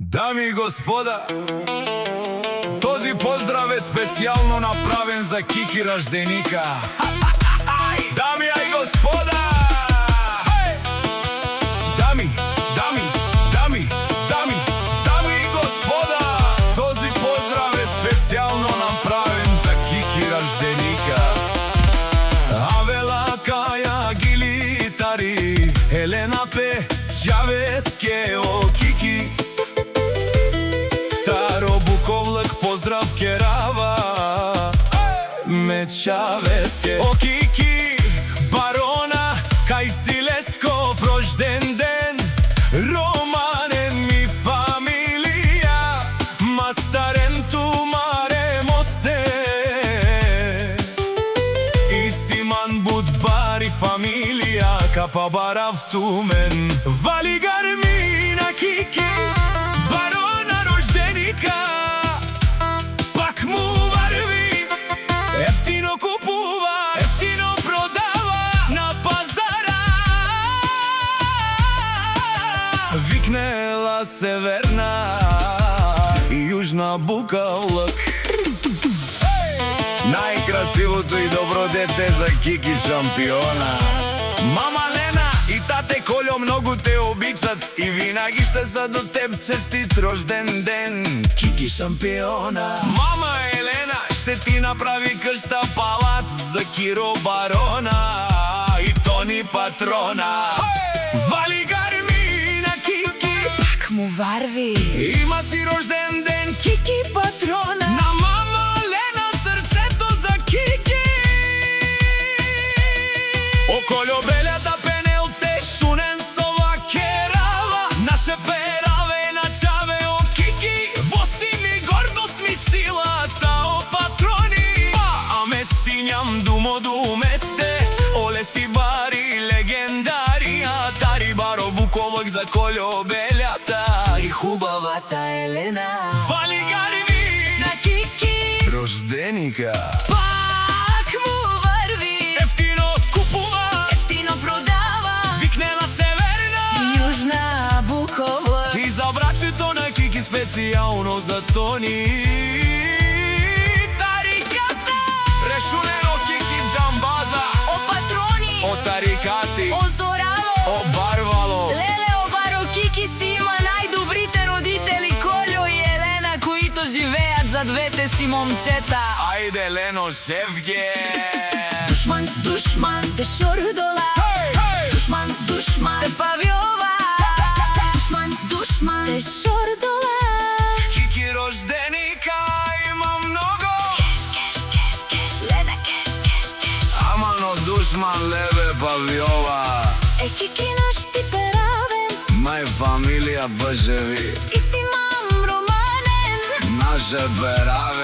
Дами и господа, този поздрав е специјално направен за Кики рожденика. Дами и господа! Дами и господа! Този поздрав е специјално направен за Кики рожденика. Авела Каја гилитари, Елена пе Чавеске о Кики. Поздрав керава Мечавеске о Кики барона кај Силеско рожден ден. Романен ми фамилија мастарен ту маре мосте и симан будбари фамилија капа барав ту мен. Вали гарми на Кики барона рожденика. Ефтино купува, ефтино продава на пазара. Викнела северна и јужна букалък. Најкрасивото и добро дете за Кики шампиона. Мама Лена и тате Колјо многу те обичат и винаги ще са до теб честит рожден ден, Кики шампиона. Мама Елена ще ти направи къща палат за Киро барона и Тони патрона. Вали гарми на Кики, пак му варви. Има си рожден ден, Кики патрона. На мама Лена сърцето за Кики. Около белята пенел те шунен сова керава. Наше пераве на чаве о Кики. Воси ми гордост ми силата о патрони. Аме синјам думо думесте. Оле си бари легендарија. Тари баро буковък за Колјо белята И хубавата Елена. Вали гарви на Кики рожденика. Пак му върви. Ефтино купува, ефтино продава. Викнела северна Јужна букалък. и за брачето на Кики специјално за Тони. Тариката решунено Кики джамбаза. О патрони, О тарикати, о зорало, о барвало. леле о баро Кики си има најдобрите родители Колјо и Елена, които живеат за двете си момчета. Ајде Лено шефге. Душман, душман, те шордола. Душман, душман, те павјова. Душман, душман, те шордола. Кики рожденика има много. Кеш, кеш, кеш, кеш, Лена, кеш, кеш, кеш. Ама но душман лебе павјова. Кики наш ти перавен. Мај фамилија бъжеви. И си мам романен. Наше пераве